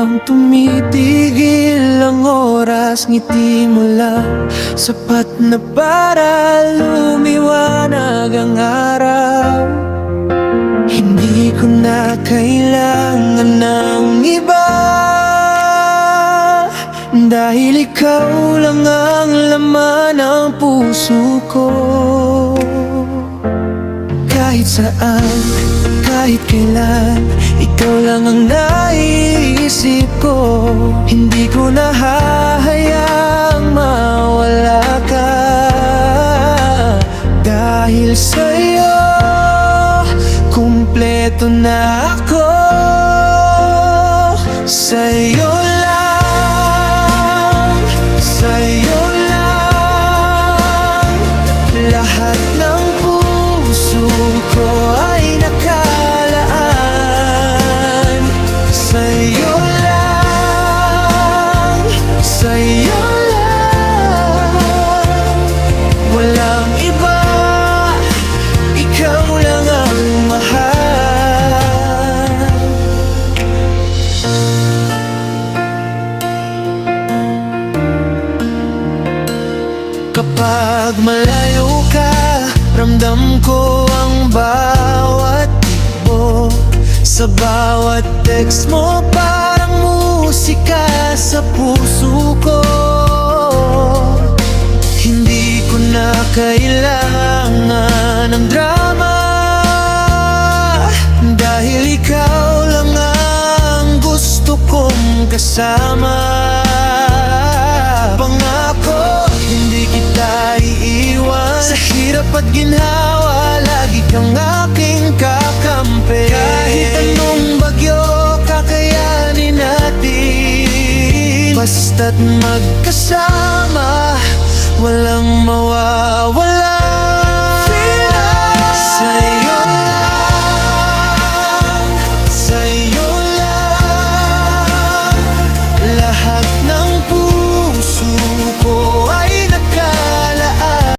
bang tumitigil ang oras? Ngiti mo lang, sapat na para lumiwanag ang araw. Hindi ko na kailangan ng iba, dahil ikaw lang ang laman ng puso ko. Kahit saan, kahit kailan, ikaw lang ang naiisip ko. Hindi ko na hahayaang mawala ka, dahil sa'yo kumpleto na ako. Sa'yo lang, sa'yo lang, lahat ng puso ko ay nakalaan. Sa'yo lang, sa'yo lang, walang iba, ikaw lang ang mahal. Kapag malayo ka, ramdam ko ang bawat tibok. Sa bawat text mo, parang musika sa puso ko. Hindi ko na kailangan ng drama, dahil ikaw lang ang gusto kong kasama. Pangako, hindi kita iiwan, sa hirap at ginhawa, lagi kang aking kakampi. Kahit anong bagyo, kakayanin natin, basta't magkasama, walang mawawala. Sa'yo